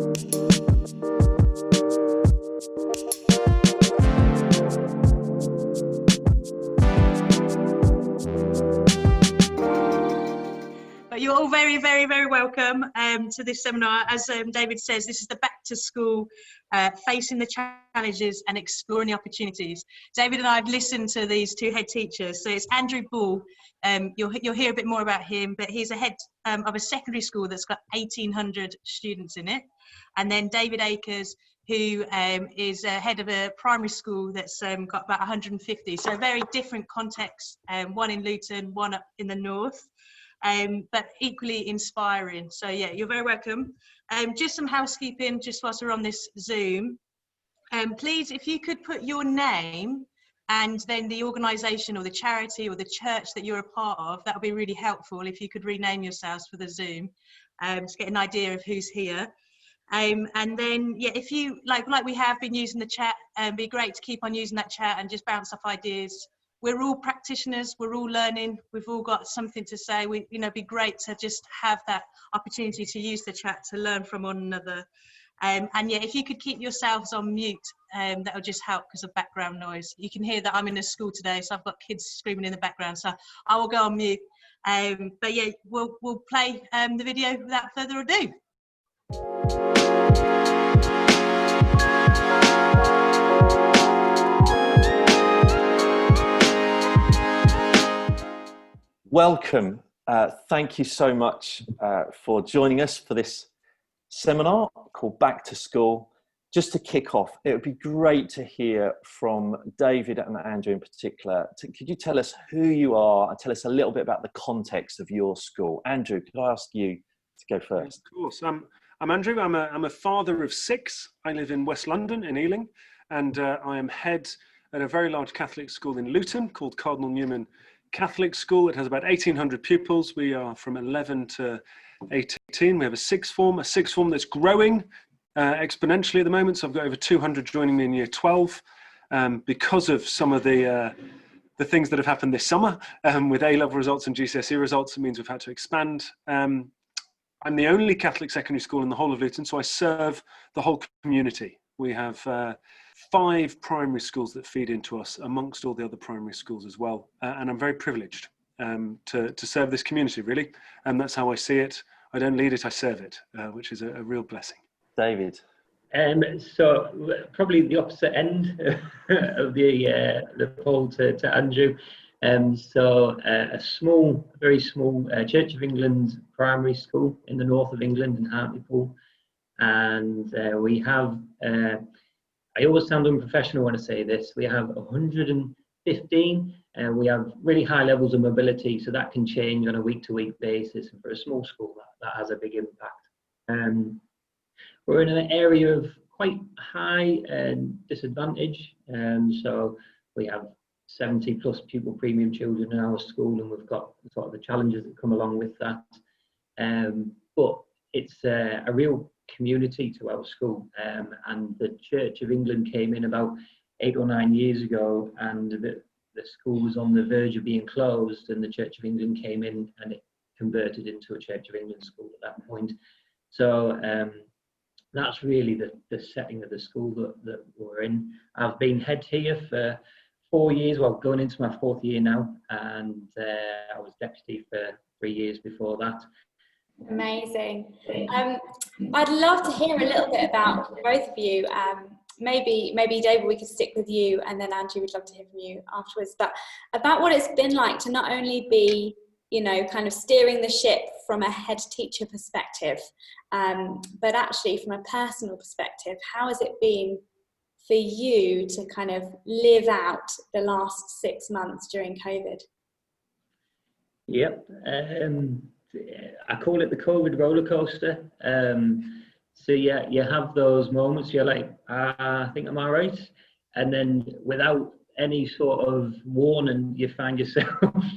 But you're all very, very, very welcome to this seminar. As David says, this is the back to school, facing the challenges and exploring the opportunities. David and I have listened to these two head teachers. So it's Andrew Ball. You'll hear a bit more about him, but he's a head of a secondary school that's got 1,800 students in it. And then David Akers, who is head of a primary school that's got about 150. So very different contexts, one in Luton, one up in the north. But equally inspiring. So yeah, you're very welcome. Just some housekeeping, just whilst we're on this Zoom. Please, if you could put your name and then the organisation or the charity or the church that you're a part of, that would be really helpful if you could rename yourselves for the Zoom, to get an idea of who's here. And then, yeah, if you, like we have been using the chat, be great to keep on using that chat and just bounce off ideas. We're all practitioners, we're all learning, we've all got something to say. It'd be great to just have that opportunity to use the chat to learn from one another. And yeah, if you could keep yourselves on mute, that will just help because of background noise. You can hear that I'm in a school today, so I've got kids screaming in the background, so I will go on mute. But yeah, we'll play the video without further ado. Welcome. Thank you so much for joining us for this seminar called Back to School. Just to kick off, it would be great to hear from David and Andrew in particular. Could you tell us who you are and tell us a little bit about the context of your school? Andrew, could I ask you to go first? Of course. I'm Andrew. I'm a father of 6. I live in West London in Ealing, and I am head at a very large Catholic school in Luton called Cardinal Newman Catholic School. It has about 1,800 pupils. We are from 11 to 18. We have a sixth form that's growing exponentially at the moment. So I've got over 200 joining me in year 12 because of some of the things that have happened this summer with A-level results and GCSE results. It means we've had to expand. I'm the only Catholic secondary school in the whole of Luton, so I serve the whole community. We have 5 primary schools that feed into us amongst all the other primary schools as well. And I'm very privileged to serve this community, really. And that's how I see it. I don't lead it, I serve it, which is a real blessing. David? So probably the opposite end of the poll to Andrew. A very small Church of England primary school in the north of England in Hartlepool. And we have, I always sound unprofessional when I say this, we have 115 and we have really high levels of mobility, so that can change on a week-to-week basis, and for a small school that has a big impact. We're in an area of quite high disadvantage, so we have 70 plus pupil premium children in our school, and we've got sort of the challenges that come along with that. But it's a real community to our school, and the Church of England came in about 8 or 9 years ago, and the school was on the verge of being closed, and the Church of England came in and it converted into a Church of England school at that point. So that's really the setting of the school that we're in. I've been head here for 4 years, well, going into my 4th year now, and I was deputy for 3 years before that. Amazing. I'd love to hear a little bit about both of you. Maybe David, we could stick with you, and then Andrew, we'd love to hear from you afterwards. But about what it's been like to not only be, kind of steering the ship from a head teacher perspective, but actually from a personal perspective, how has it been for you to kind of live out the last 6 months during COVID? Yep. I call it the COVID roller coaster. So yeah, you have those moments, you're like, I think I'm all right. And then without any sort of warning, you find yourself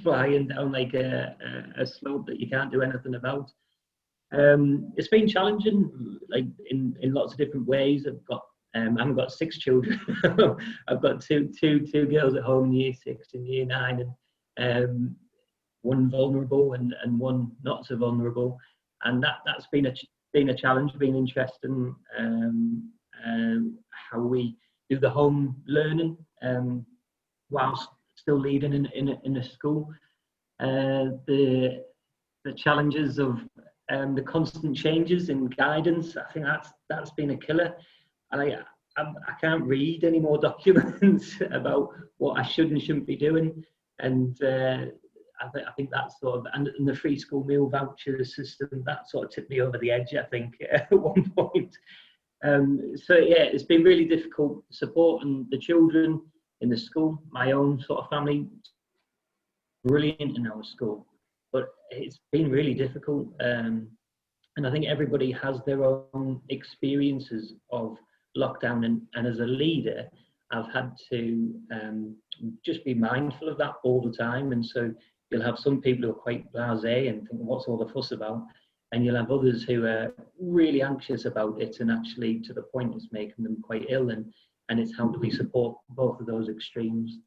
flying down like a slope that you can't do anything about. It's been challenging, like in lots of different ways. I haven't got 6 children. I've got two girls at home in year 6 and year 9, and one vulnerable and one not so vulnerable, and that's been been a challenge, been interesting. How we do the home learning whilst still leading in a school. The challenges of the constant changes in guidance. I think that's been a killer. And I can't read any more documents about what I should and shouldn't be doing. And I think that's sort of, and the free school meal voucher system, that sort of tipped me over the edge, I think, at one point. So yeah, it's been really difficult supporting the children in the school. My own sort of family, brilliant in our school, but it's been really difficult. And I think everybody has their own experiences of lockdown, and as a leader, I've had to just be mindful of that all the time. And so you'll have some people who are quite blasé and think, what's all the fuss about? And you'll have others who are really anxious about it, and actually to the point it's making them quite ill. And it's how do we support both of those extremes?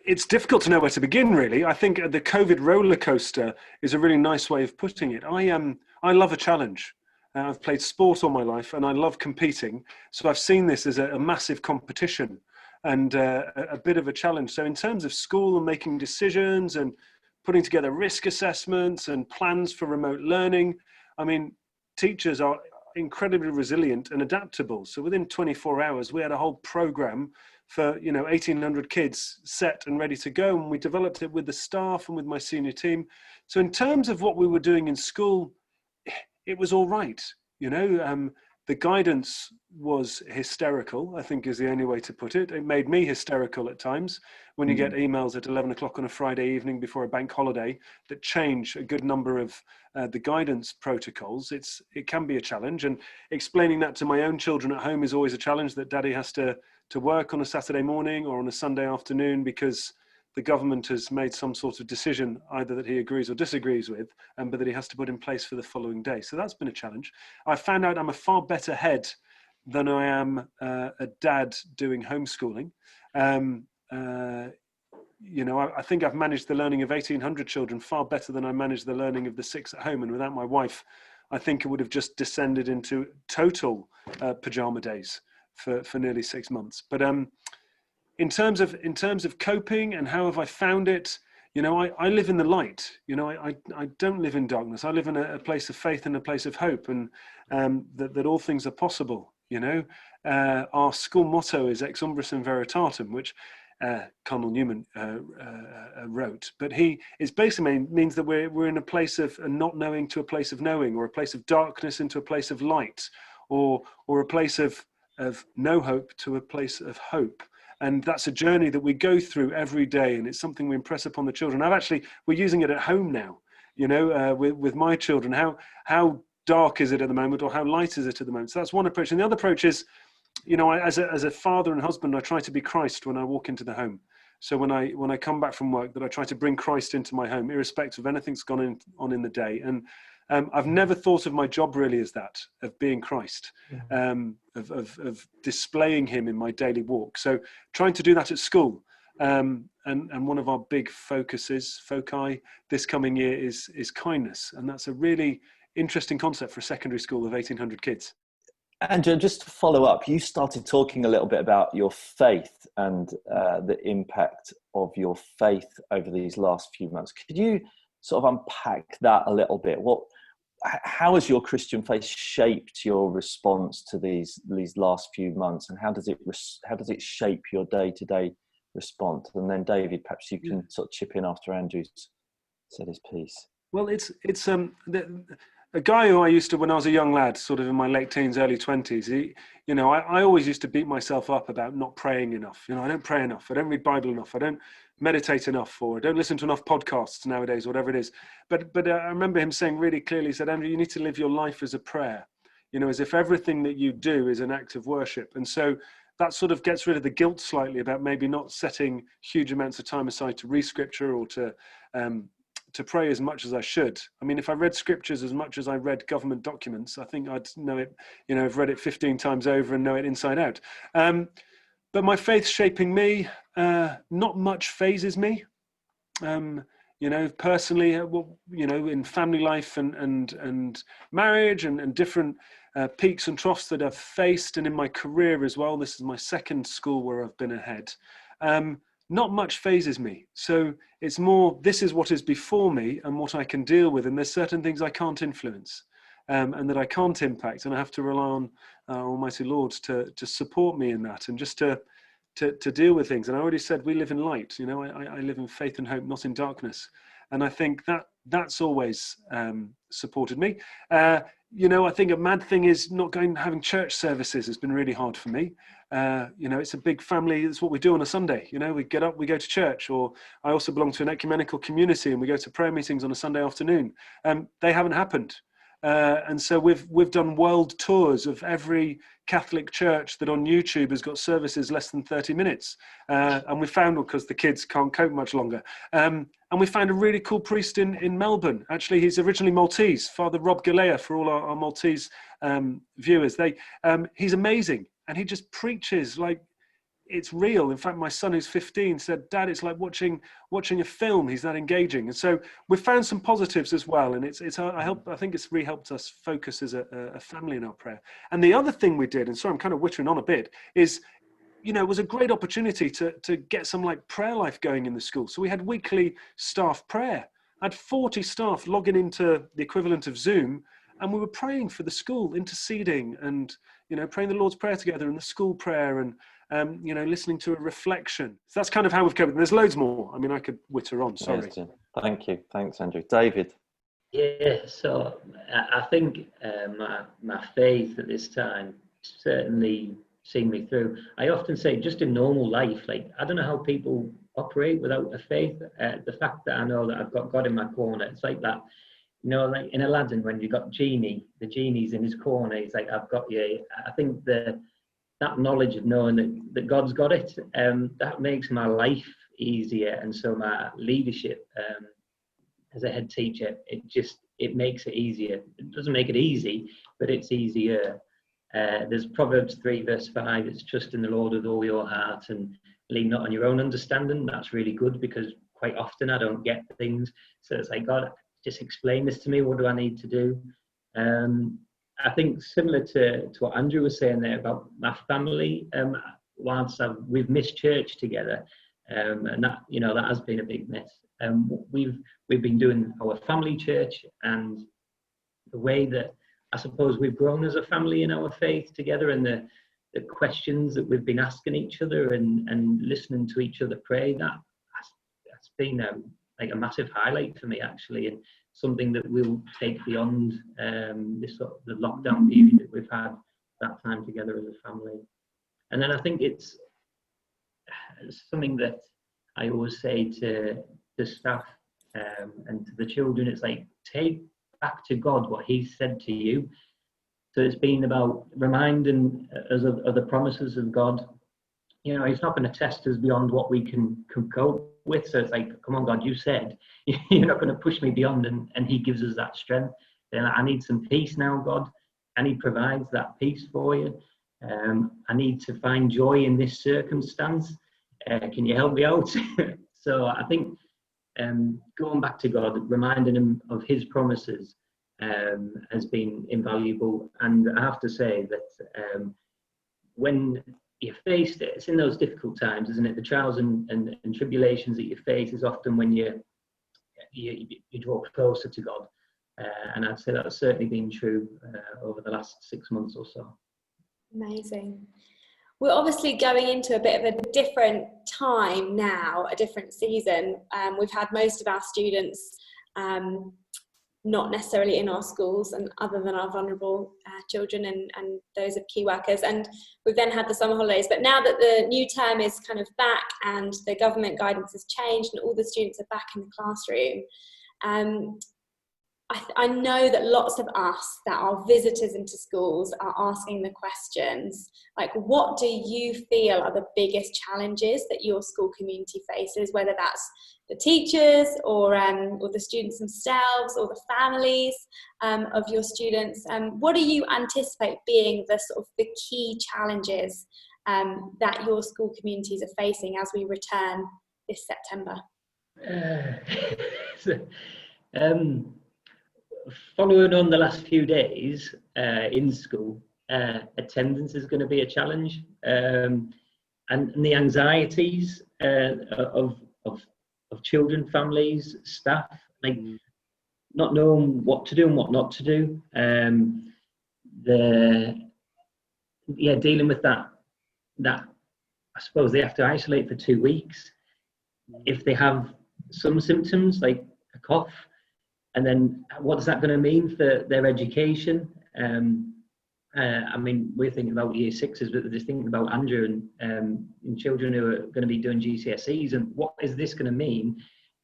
It's difficult to know where to begin, really. I think the COVID roller coaster is a really nice way of putting it. I love a challenge. I've played sport all my life, and I love competing. So I've seen this as a massive competition and a bit of a challenge. So in terms of school and making decisions and putting together risk assessments and plans for remote learning, I mean, teachers are incredibly resilient and adaptable. So within 24 hours, we had a whole program for 1,800 kids set and ready to go, and we developed it with the staff and with my senior team. So in terms of what we were doing in school, it was all right. The guidance was hysterical, I think is the only way to put it. It made me hysterical at times when you get emails at 11 o'clock on a Friday evening before a bank holiday that change a good number of the guidance protocols. It can be a challenge, and explaining that to my own children at home is always a challenge, that daddy has to work on a Saturday morning or on a Sunday afternoon because the government has made some sort of decision, either that he agrees or disagrees with, but that he has to put in place for the following day. So that's been a challenge. I found out I'm a far better head than I am a dad doing homeschooling. I think I've managed the learning of 1,800 children far better than I managed the learning of the 6 at home. And without my wife, I think it would have just descended into total pajama days for nearly 6 months. But in terms of coping and how have I found it, I live in the light. I don't live in darkness. I live in a place of faith and a place of hope, and that all things are possible. Our school motto is ex umbris in veritatum, which Cardinal Newman wrote, but it basically means that we're in a place of not knowing to a place of knowing, or a place of darkness into a place of light, or a place of no hope to a place of hope. And that's a journey that we go through every day, and it's something we impress upon the children. We're using it at home now, with my children. How dark is it at the moment, or how light is it at the moment? So that's one approach. And the other approach is, as a father and husband, I try to be Christ when I walk into the home. So when I come back from work, that I try to bring Christ into my home, irrespective of anything's gone on in the day. And I've never thought of my job really as that, of being Christ, of displaying him in my daily walk. So trying to do that at school. And one of our big foci this coming year is kindness. And that's a really interesting concept for a secondary school of 1,800 kids. Andrew, just to follow up, you started talking a little bit about your faith and the impact of your faith over these last few months. Could you sort of unpack that a little bit? How has your Christian faith shaped your response to these last few months, and how does it shape your day-to-day response? And then David, perhaps you can sort of chip in after Andrew's said his piece. Well, it's a guy who I used to, when I was a young lad, sort of in my late teens, early 20s, I always used to beat myself up about not praying enough. I don't pray enough. I don't read Bible enough. I don't meditate enough, or I don't listen to enough podcasts nowadays, whatever it is. But I remember him saying really clearly, he said, Andrew, you need to live your life as a prayer, as if everything that you do is an act of worship. And so that sort of gets rid of the guilt slightly about maybe not setting huge amounts of time aside to read scripture or to pray as much as I should. I mean, if I read scriptures as much as I read government documents, I think I'd know it, I've read it 15 times over and know it inside out. But my faith shaping me, not much phases me. you know, personally, you know, in family life and marriage and different peaks and troughs that I've faced, and in my career as well. This is my second school where I've been ahead. Not much phases me. So it's more, this is what is before me and what I can deal with. And there's certain things I can't influence and that I can't impact. And I have to rely on Almighty Lord to support me in that, and just to deal with things. And I already said, we live in light. You know, I live in faith and hope, not in darkness. And I think that's always supported me. You know, I think a mad thing is not having church services has been really hard for me. You know, it's a big family. It's what we do on a Sunday. You know, we get up, we go to church. Or I also belong to an ecumenical community, and we go to prayer meetings on a Sunday afternoon. They haven't happened. And so we've done world tours of every Catholic church that on YouTube has got services less than 30 minutes. And we found, because the kids can't cope much longer. And we found a really cool priest in Melbourne. Actually, he's originally Maltese, Father Rob Galea, for all our Maltese viewers. He's amazing. And he just preaches like it's real. In fact, my son, who's 15, said, "Dad, it's like watching a film. He's that engaging." And so we've found some positives as well. And I think it's really helped us focus as a family in our prayer. And the other thing we did, and sorry, I'm kind of wittering on a bit, is, you know, it was a great opportunity to get some like prayer life going in the school. So we had weekly staff prayer. I had 40 staff logging into the equivalent of Zoom, and we were praying for the school, interceding and, you know, praying the Lord's Prayer together and the school prayer, and you know, listening to a reflection. So that's kind of how we've covered. There's loads more. I mean, I could witter on. Sorry. Thank you. Thanks, Andrew. David. Yeah, so I think my faith at this time certainly seen me through. I often say, just in normal life, like, I don't know how people operate without a faith. The fact that I know that I've got God in my corner, it's like that, you know, like in Aladdin, when you've got Genie, the genie's in his corner, he's like, I've got you. I think that knowledge of knowing that God's got it, that makes my life easier. And so my leadership as a head teacher, it makes it easier. It doesn't make it easy, but it's easier. There's Proverbs 3 verse 5, it's trust in the Lord with all your heart and lean not on your own understanding. That's really good, because quite often I don't get things. So it's like, God, just explain this to me. What do I need to do? I think similar to what Andrew was saying there about my family, whilst we've missed church together, and that, you know, that has been a big miss. We've been doing our family church, and the way that I suppose we've grown as a family in our faith together, and the questions that we've been asking each other and listening to each other pray, that's been like a massive highlight for me, actually, and something that we'll take beyond this sort of the lockdown period that we've had, that time together as a family. And then I think it's something that I always say to the staff and to the children, it's like, take back to God what He said to you. So it's been about reminding us of the promises of God. You know, He's not going to test us beyond what we can cope with. So it's like, come on, God, you said you're not going to push me beyond, and He gives us that strength. Then I need some peace now, God, and He provides that peace for you. I need to find joy in this circumstance. Can you help me out? So I think going back to God, reminding Him of His promises has been invaluable. And I have to say that when you faced it, it's in those difficult times, isn't it? The trials and tribulations that you face is often when you draw closer to God. And I'd say that's certainly been true over the last 6 months or so. Amazing. We're obviously going into a bit of a different time now, a different season. We've had most of our students not necessarily in our schools, and other than our vulnerable children and those of key workers. And we've then had the summer holidays. But now that the new term is kind of back and the government guidance has changed and all the students are back in the classroom, I know that lots of us that are visitors into schools are asking the questions, like, what do you feel are the biggest challenges that your school community faces, whether that's the teachers or the students themselves or the families of your students? What do you anticipate being the sort of the key challenges that your school communities are facing as we return this September? So, following on the last few days in school, attendance is going to be a challenge, and the anxieties of children, families, staff, like not knowing what to do and what not to do. Dealing with that I suppose they have to isolate for 2 weeks. If they have some symptoms like a cough, and then what's that going to mean for their education? I mean, we're thinking about year sixes, but they're just thinking about Andrew and children who are going to be doing GCSEs, and what is this going to mean,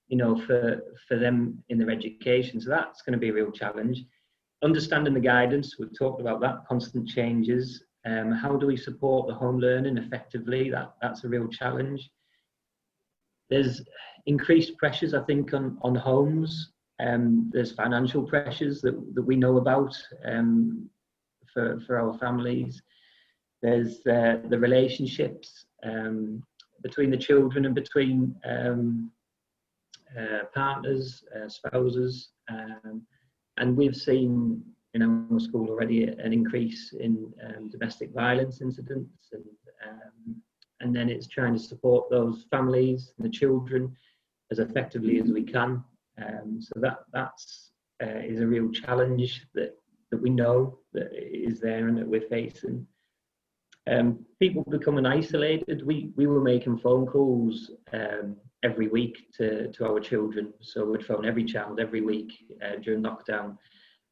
you know, for them in their education? So that's going to be a real challenge. Understanding the guidance, we've talked about that, constant changes. How do we support the home learning effectively? That's a real challenge. There's increased pressures, I think, on homes. There's financial pressures that we know about for our families. There's the relationships between the children and between partners, spouses, and we've seen in our school already an increase in domestic violence incidents, and then it's trying to support those families and the children as effectively as we can. So that's is a real challenge that we know that is there and that we're facing. People becoming isolated. We were making phone calls every week to our children. So we'd phone every child every week during lockdown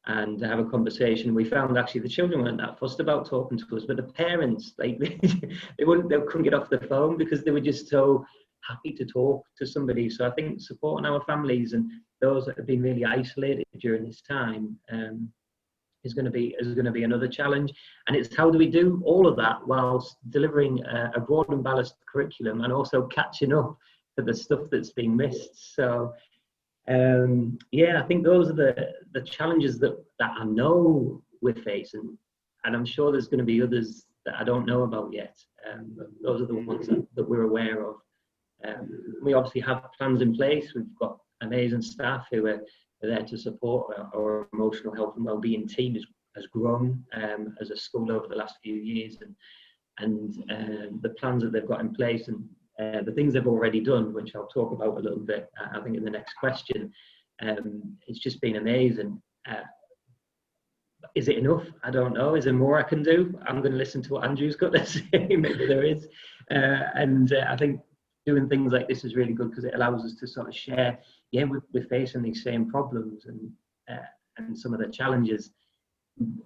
and have a conversation. We found actually the children weren't that fussed about talking to us, but the parents, like they couldn't get off the phone because they were just so happy to talk to somebody. So I think supporting our families and those that have been really isolated during this time is going to be another challenge. And it's how do we do all of that whilst delivering a broad and balanced curriculum and also catching up for the stuff that's being missed. So I think those are the challenges that I know we're facing, and I'm sure there's going to be others that I don't know about yet. But those are the ones that we're aware of. We obviously have plans in place. We've got amazing staff who are there to support. Our emotional health and wellbeing team has grown as a school over the last few years, and the plans that they've got in place and the things they've already done, which I'll talk about a little bit, I think, in the next question. It's just been amazing. Is it enough? I don't know. Is there more I can do? I'm going to listen to what Andrew's got to say. Maybe there is. I think doing things like this is really good because it allows us to sort of share. Yeah, we're facing these same problems and some of the challenges.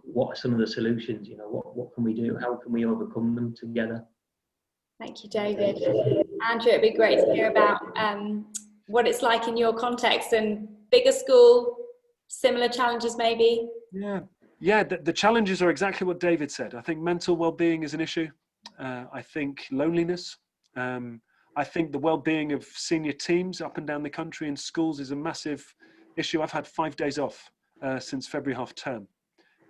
What are some of the solutions? You know, what can we do? How can we overcome them together? Thank you, David. Andrew, it'd be great to hear about what it's like in your context and bigger school, similar challenges maybe. Yeah. The challenges are exactly what David said. I think mental well-being is an issue. I think loneliness. I think the well-being of senior teams up and down the country in schools is a massive issue. I've had 5 days off since February half term,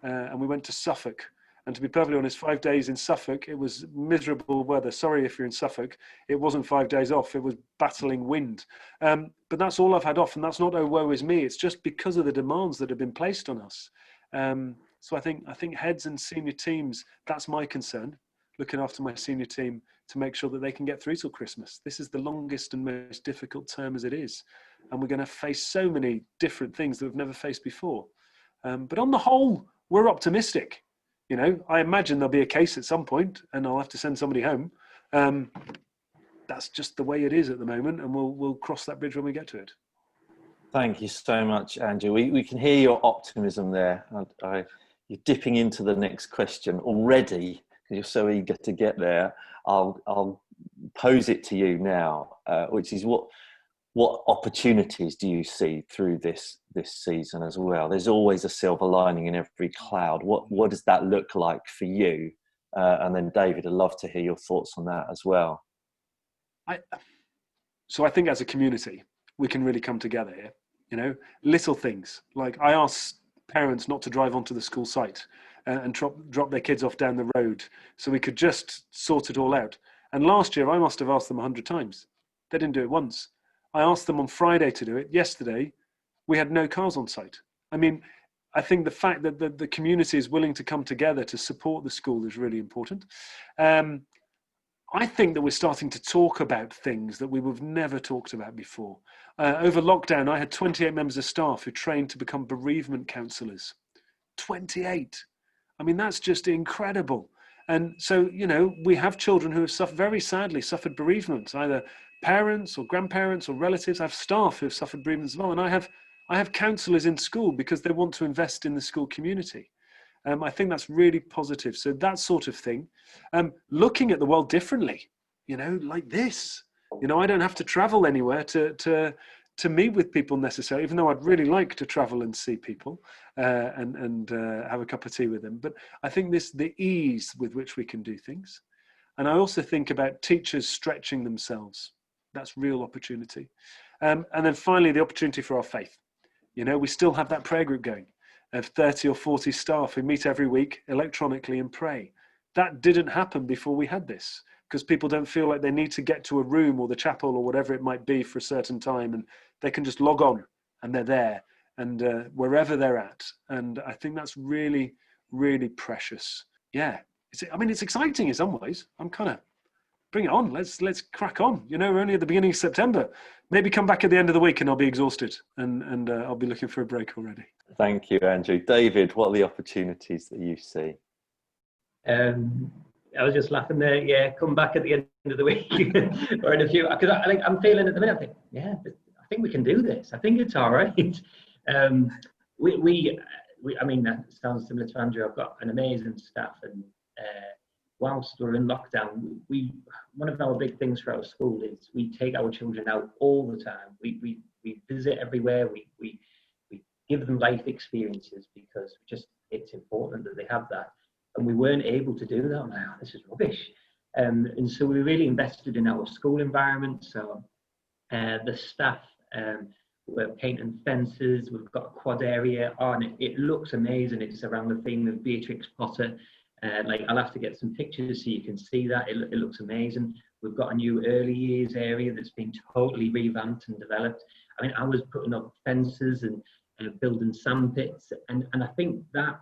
and we went to Suffolk. And to be perfectly honest, 5 days in Suffolk, it was miserable weather. Sorry if you're in Suffolk. It wasn't 5 days off. It was battling wind. But that's all I've had off. And that's not, oh, woe is me. It's just because of the demands that have been placed on us. So I think heads and senior teams, that's my concern, looking after my senior team to make sure that they can get through till Christmas. This is the longest and most difficult term as it is. And we're going to face so many different things that we've never faced before. But on the whole, we're optimistic. You know, I imagine there'll be a case at some point and I'll have to send somebody home. That's just the way it is at the moment, and we'll cross that bridge when we get to it. Thank you so much, Andrew. We can hear your optimism there. You're dipping into the next question already because you're so eager to get there. I'll pose it to you now, which is what opportunities do you see through this season as well? There's always a silver lining in every cloud. What does that look like for you? And then David, I'd love to hear your thoughts on that as well. So I think as a community, we can really come together here. You know, little things like I ask parents not to drive onto the school site and drop their kids off down the road so we could just sort it all out. And last year, I must have asked them 100 times. They didn't do it once. I asked them on Friday to do it. Yesterday, we had no cars on site. I mean, I think the fact that the community is willing to come together to support the school is really important. I think that we're starting to talk about things that we would have never talked about before. Over lockdown, I had 28 members of staff who trained to become bereavement counsellors. 28. I mean, that's just incredible. And so, you know, we have children who have very sadly suffered bereavements, either parents or grandparents or relatives. I have staff who have suffered bereavements as well. And I have counsellors in school because they want to invest in the school community. I think that's really positive. So that sort of thing. Looking at the world differently, you know, like this. You know, I don't have to travel anywhere to meet with people necessarily, even though I'd really like to travel and see people and have a cup of tea with them. But I think the ease with which we can do things. And I also think about teachers stretching themselves. That's real opportunity. And then finally, the opportunity for our faith. You know, we still have that prayer group going of 30 or 40 staff who meet every week electronically and pray. That didn't happen before we had this, because people don't feel like they need to get to a room or the chapel or whatever it might be for a certain time, and they can just log on and they're there and wherever they're at. And I think that's really, really precious. Yeah, it's exciting in some ways. I'm kind of, bring it on. Let's crack on. You know, we're only at the beginning of September. Maybe come back at the end of the week and I'll be exhausted and I'll be looking for a break already. Thank you, Andrew. David, what are the opportunities that you see? I was just laughing there. Yeah, come back at the end of the week or in a few, because I think I'm feeling at the minute. I think, yeah, I think we can do this. I think it's all right. I mean, that sounds similar to Andrew. I've got an amazing staff, and whilst we're in lockdown, one of our big things for our school is we take our children out all the time. We visit everywhere. We give them life experiences because it's important that they have that. And we weren't able to do that. I'm like, oh, this is rubbish. And so we really invested in our school environment. So the staff, we're painting fences. We've got a quad area on. It looks amazing. It's around the theme of Beatrix Potter. Like, I'll have to get some pictures so you can see that. It looks amazing. We've got a new early years area that's been totally revamped and developed. I mean, I was putting up fences and building sand pits, and I think that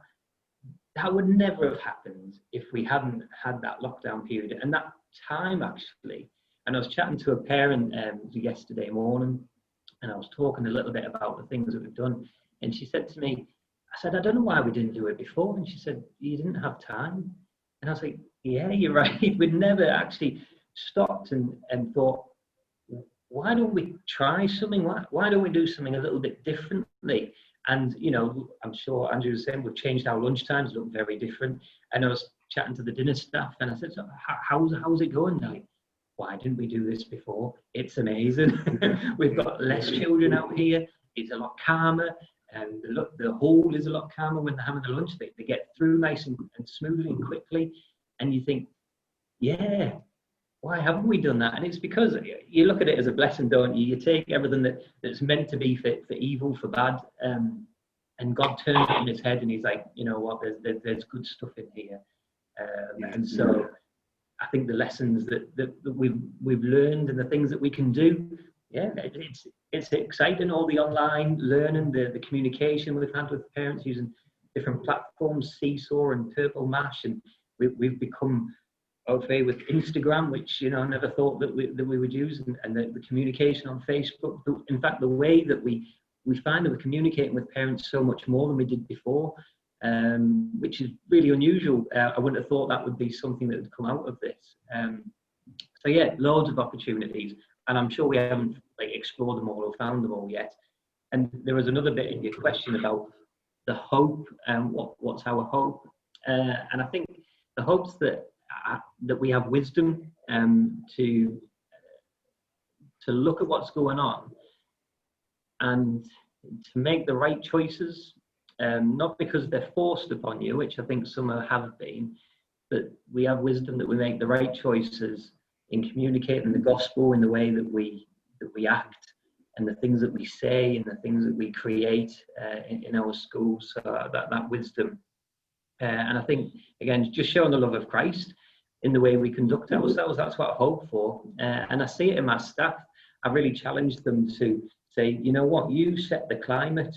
would never have happened if we hadn't had that lockdown period and that time, actually. And I was chatting to a parent yesterday morning, and I was talking a little bit about the things that we've done, and she said to me, I said, I don't know why we didn't do it before. And she said, you didn't have time. And I was like, yeah, you're right. We'd never actually stopped and thought, why don't we try something? Why don't we do something a little bit differently? And, you know, I'm sure Andrew was saying, we've changed our lunch times, look very different. And I was chatting to the dinner staff, and I said, so how's it going? Like, why didn't we do this before? It's amazing. We've got less children out here. It's a lot calmer. And the hall is a lot calmer when they're having their lunch. They get through nice and smoothly and quickly. And you think, yeah, why haven't we done that? And it's because you look at it as a blessing, don't you? You take everything that's meant to be for evil, for bad, and God turns it on his head, and he's like, you know what, there's good stuff in here. And so I think the lessons that we've learned and the things that we can do, yeah, it's exciting. All the online learning, the communication we've had with parents using different platforms, Seesaw and Purple Mash, and we've become okay with Instagram, which, you know, I never thought that we would use, and the communication on Facebook. In fact, the way that we find that we're communicating with parents so much more than we did before, which is really unusual. I wouldn't have thought that would be something that would come out of this. So yeah, loads of opportunities, and I'm sure we haven't explored them all or found them all yet. And there was another bit in your question about the hope and what's our hope, and I think the hope's that we have wisdom to look at what's going on and to make the right choices, not because they're forced upon you, which I think some have been, but we have wisdom that we make the right choices in communicating the gospel in the way that we act, and the things that we say and the things that we create in our schools. So that wisdom. And I think, again, just showing the love of Christ in the way we conduct ourselves, that's what I hope for. And I see it in my staff. I really challenged them to say, you know what, you set the climate,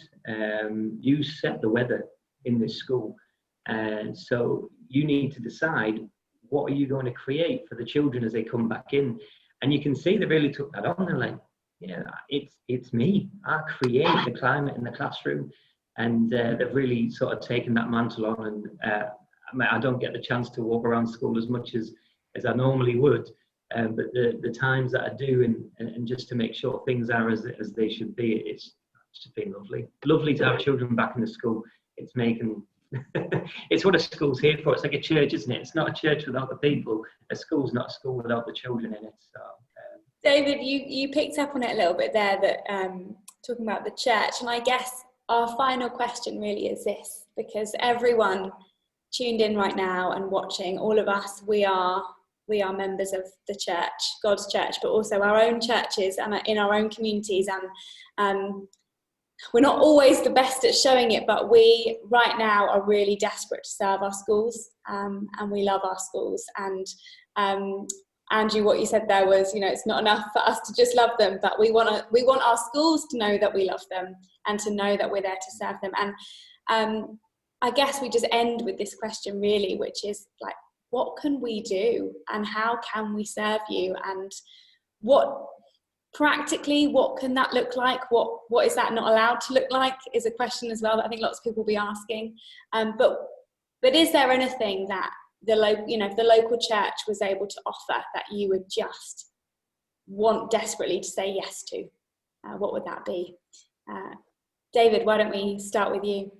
you set the weather in this school. And so you need to decide what are you going to create for the children as they come back in. And you can see they really took that on. They're like, yeah, it's me. I create the climate in the classroom. And they've really sort of taken that mantle on. And I don't get the chance to walk around school as much as I normally would. But the times that I do, and just to make sure things are as they should be, it's just been lovely. Lovely to have children back in the school. It's making, it's what a school's here for. It's like a church, isn't it? It's not a church without the people. A school's not a school without the children in it. So, David, you picked up on it a little bit there, that talking about the church, and I guess our final question really is this, because everyone tuned in right now and watching, all of us, we are members of the church, God's church, but also our own churches and in our own communities. And we're not always the best at showing it, but we right now are really desperate to serve our schools, and we love our schools. And Andrew, what you said there was, it's not enough for us to just love them, but we want our schools to know that we love them and to know that we're there to serve them. And I guess we just end with this question really, which is like, what can we do and how can we serve you? And practically, what can that look like? What is that not allowed to look like is a question as well that I think lots of people will be asking. But is there anything that the local church was able to offer that you would just want desperately to say yes to? What would that be? David, why don't we start with you?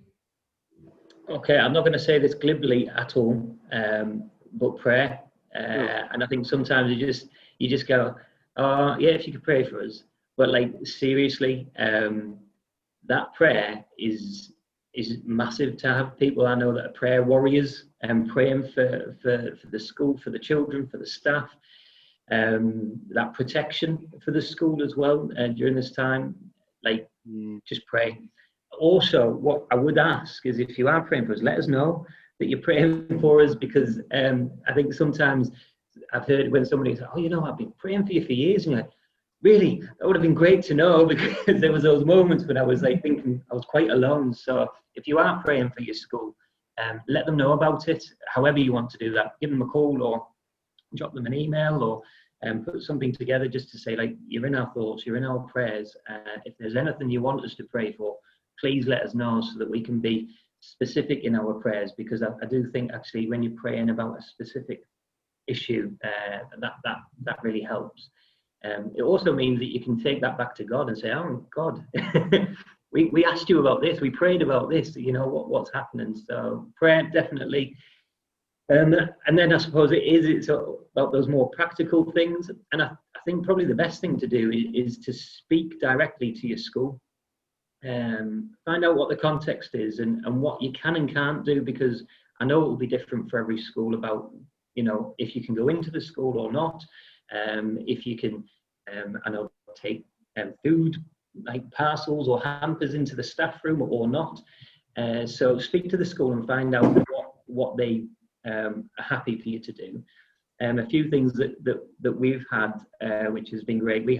Okay, I'm not going to say this glibly at all, but prayer. And I think sometimes you just go, oh yeah, if you could pray for us. But like seriously, that prayer is massive to have people I know that are prayer warriors and praying for the school, for the children, for the staff. That protection for the school as well during this time. Just pray. Also, what I would ask is, if you are praying for us, let us know that you're praying for us, because I think sometimes I've heard when somebody says, oh, I've been praying for you for years, and you're like, really? That would have been great to know, because there was those moments when I was like thinking I was quite alone. So if you are praying for your school, let them know about it, however you want to do that. Give them a call or drop them an email, or put something together just to say, like, you're in our thoughts, you're in our prayers. If there's anything you want us to pray for, please let us know so that we can be specific in our prayers, because I do think actually when you're praying about a specific issue, that really helps. It also means that you can take that back to God and say, oh God, we asked you about this, we prayed about this, what's happening. So prayer, definitely. And then I suppose it's about those more practical things. And I think probably the best thing to do is to speak directly to your school. Find out what the context is and what you can and can't do, because I know it will be different for every school about, if you can go into the school or not, if you can, take food, like parcels or hampers into the staff room or not. So speak to the school and find out what they are happy for you to do. A few things that we've had, which has been great. We've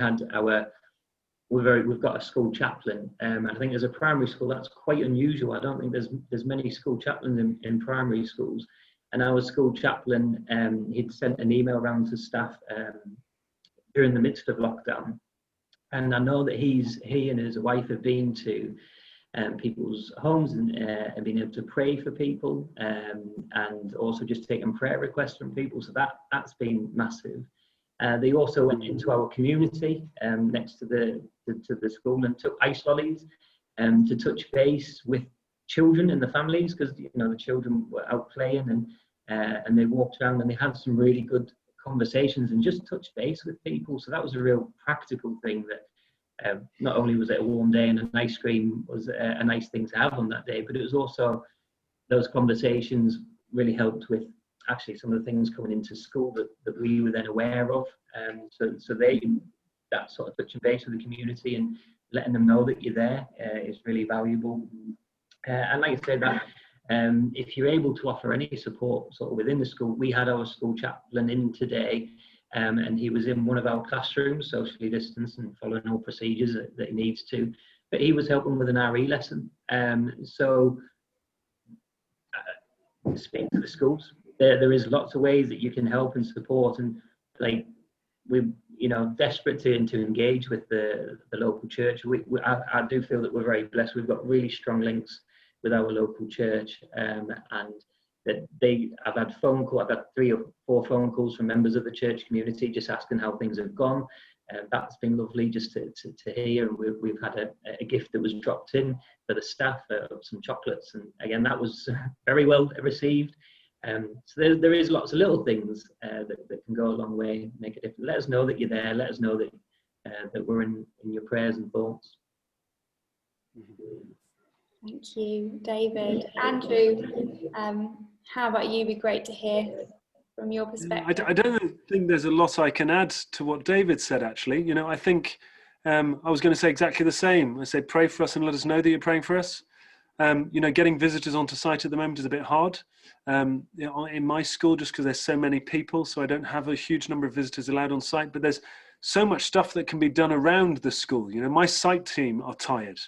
got a school chaplain, and I think as a primary school that's quite unusual. I don't think there's many school chaplains in primary schools. And our school chaplain, he'd sent an email around to staff during the midst of lockdown, and I know that he and his wife have been to people's homes and been able to pray for people, and also just taking prayer requests from people. So that's been massive. They also went into our community next to the school and took ice lollies to touch base with children and the families, because the children were out playing, and they walked around and they had some really good conversations and just touched base with people. So that was a real practical thing, that not only was it a warm day and an ice cream was a nice thing to have on that day, but it was also those conversations really helped with actually some of the things coming into school that we were then aware of. So that sort of touching base with the community and letting them know that you're there is really valuable. And like I said, that if you're able to offer any support sort of within the school, we had our school chaplain in today, and he was in one of our classrooms, socially distanced and following all procedures that he needs to. But he was helping with an RE lesson. So speak to the schools. There is lots of ways that you can help and support, and like we're desperate to engage with the local church. I do feel that we're very blessed. We've got really strong links with our local church, and that I've had 3 or 4 phone calls from members of the church community just asking how things have gone. That's been lovely just to hear. And we've had a gift that was dropped in for the staff, some chocolates, and again that was very well received. So there is lots of little things that can go a long way, make a difference. Let us know that you're there. Let us know that we're in your prayers and thoughts. Thank you, David. Andrew, how about you? It'd be great to hear from your perspective. I don't think there's a lot I can add to what David said, actually. I think I was going to say exactly the same. I said, pray for us and let us know that you're praying for us. Getting visitors onto site at the moment is a bit hard. In my school, just because there's so many people, so I don't have a huge number of visitors allowed on site, but there's so much stuff that can be done around the school. My site team are tired.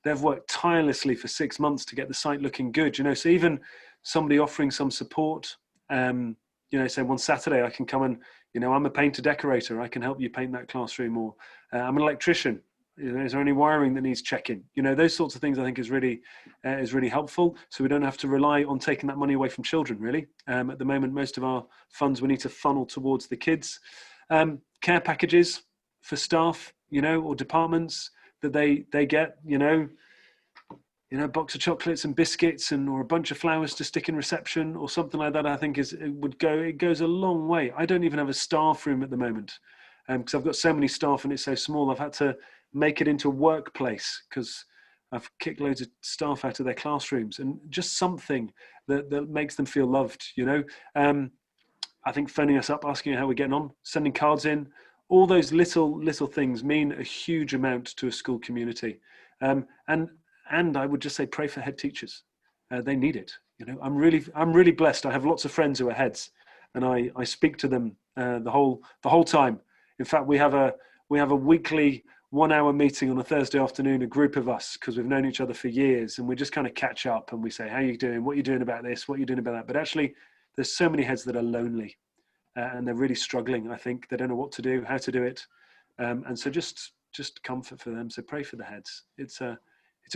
They've worked tirelessly for 6 months to get the site looking good. So even somebody offering some support, say one Saturday I can come and, I'm a painter decorator. I can help you paint that classroom, or I'm an electrician. Is there any wiring that needs checking? Those sorts of things I think is really helpful. So we don't have to rely on taking that money away from children, really. At the moment, most of our funds we need to funnel towards the kids. Care packages for staff, or departments that they get, a box of chocolates and biscuits or a bunch of flowers to stick in reception or something like that. I think it goes a long way. I don't even have a staff room at the moment because I've got so many staff and it's so small. I've had to make it into a workplace because I've kicked loads of staff out of their classrooms, and just something that makes them feel loved. I think phoning us up, asking how we're getting on, sending cards in, all those little things mean a huge amount to a school community. And I would just say, pray for head teachers. They need it. I'm really blessed. I have lots of friends who are heads, and I speak to them the whole time. In fact, we have a weekly 1-hour meeting on a Thursday afternoon, a group of us, because we've known each other for years, and we just kind of catch up and we say, how are you doing? What are you doing about this? What are you doing about that? But actually, there's so many heads that are lonely and they're really struggling. I think they don't know what to do, how to do it. And so just comfort for them. So pray for the heads. It's a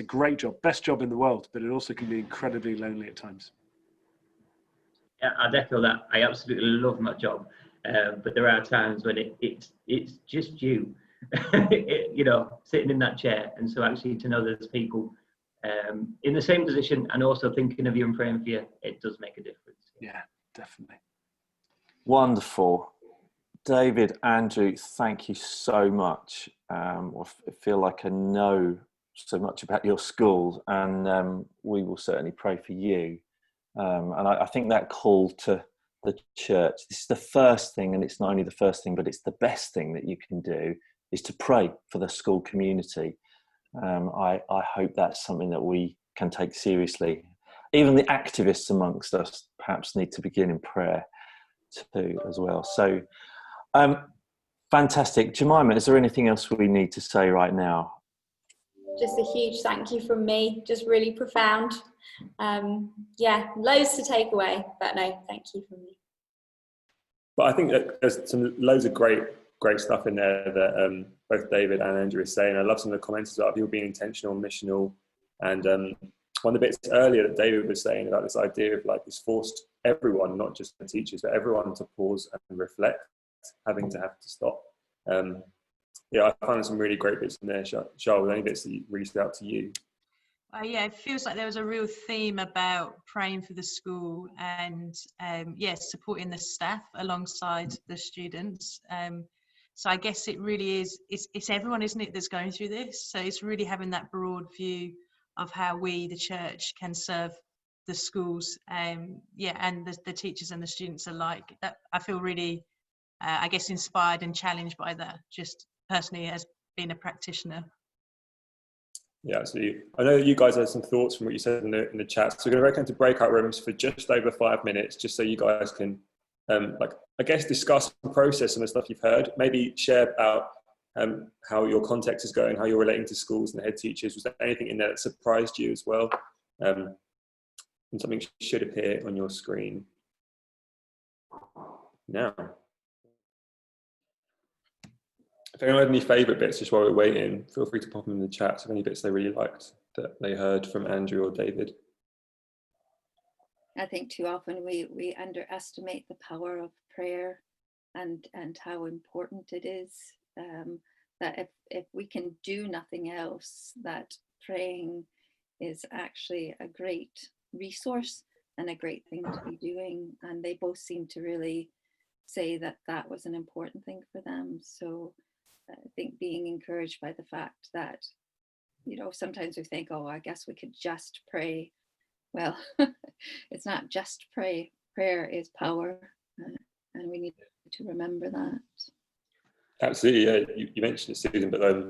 great job, best job in the world, but it also can be incredibly lonely at times. Yeah, I'd echo that. I absolutely love my job. But there are times when it's just you, sitting in that chair. And so actually to know there's people in the same position and also thinking of you and praying for you, it does make a difference. Yeah, definitely. Wonderful. David, Andrew, thank you so much. I feel like I know so much about your school, and we will certainly pray for you. And I think that call to the church, this is the first thing, and it's not only the first thing, but it's the best thing that you can do, is to pray for the school community. I hope that's something that we can take seriously. Even the activists amongst us perhaps need to begin in prayer too as well. So fantastic. Jemima, is there anything else we need to say right now? Just a huge thank you from me, just really profound. Loads to take away, but no, thank you from me. But I think that there's loads of great stuff in there that both David and Andrew are saying. I love some of the comments about people being intentional, missional, and one of the bits earlier that David was saying about this idea of like it's forced everyone, not just the teachers, but everyone to pause and reflect, having to stop. I found some really great bits in there. Charles, any bits that really stood out to you? It feels like there was a real theme about praying for the school and supporting the staff alongside the students. So I guess it really is, it's everyone, isn't it, that's going through this. So it's really having that broad view of how we, the church, can serve the schools, and the teachers and the students alike. That I feel really, inspired and challenged by that, just personally as being a practitioner. Yeah, absolutely. I know that you guys had some thoughts from what you said in the chat. So we're going to go into breakout rooms for just over 5 minutes, just so you guys can like, I guess, discuss and process some of the stuff you've heard. Maybe share about how your context is going, how you're relating to schools and head teachers. Was there anything in there that surprised you as well? And something should appear on your screen now. If anyone had any favourite bits just while we're waiting, feel free to pop them in the chat. So any bits they really liked that they heard from Andrew or David. I think too often we underestimate the power of prayer and how important it is. That if we can do nothing else, that praying is actually a great resource and a great thing to be doing. And they both seem to really say that that was an important thing for them. So I think being encouraged by the fact that, sometimes we think, oh, I guess we could just pray. Well, it's not just pray. Prayer is power, and we need to remember that. Absolutely, yeah. You mentioned it, Susan, but I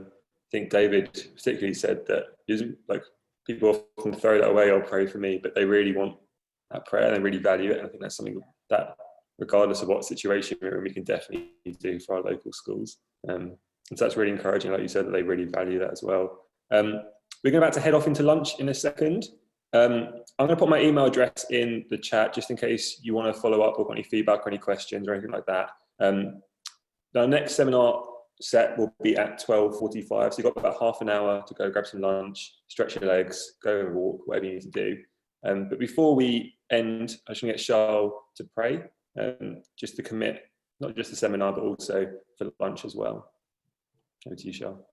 think David particularly said that like people often throw that away or pray for me, but they really want that prayer and they really value it. And I think that's something that, regardless of what situation we're in, we can definitely do for our local schools. And so that's really encouraging, like you said, that they really value that as well. We're about to head off into lunch in a second. I'm going to put my email address in the chat just in case you want to follow up or got any feedback or any questions or anything like that. Our next seminar set will be at 12:45, so you've got about half an hour to go grab some lunch, stretch your legs, go and walk, whatever you need to do. But before we end, I just want to get Charles to pray, just to commit, not just the seminar, but also for lunch as well. Over to you, Charles.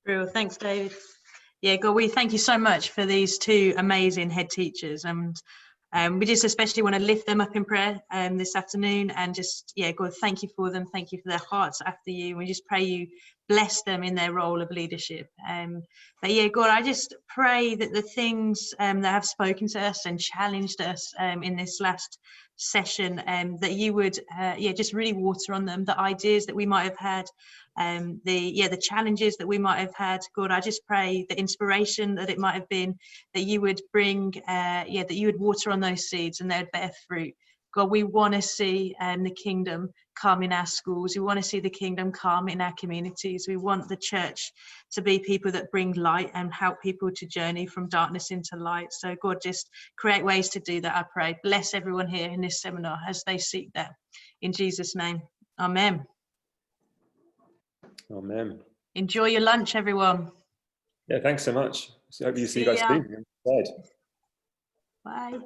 Real, thanks, David. Yeah, God, we thank you so much for these two amazing head teachers, and we just especially want to lift them up in prayer this afternoon, and just, yeah, God, thank you for them. Thank you for their hearts after you. We just pray you bless them in their role of leadership. But yeah, God, I just pray that the things that have spoken to us and challenged us in this last session, that you would, just really water on them, the ideas that we might have had, the challenges that we might have had. God, I just pray the inspiration that it might have been, that you would bring, that you would water on those seeds and they would bear fruit. God, we want to see the kingdom come in our schools. We want to see the kingdom come in our communities. We want the church to be people that bring light and help people to journey from darkness into light. So God, just create ways to do that, I pray. Bless everyone here in this seminar as they seek that. In Jesus' name, amen. Amen. Enjoy your lunch, everyone. Yeah, thanks so much. So hope you see you guys soon. Bye.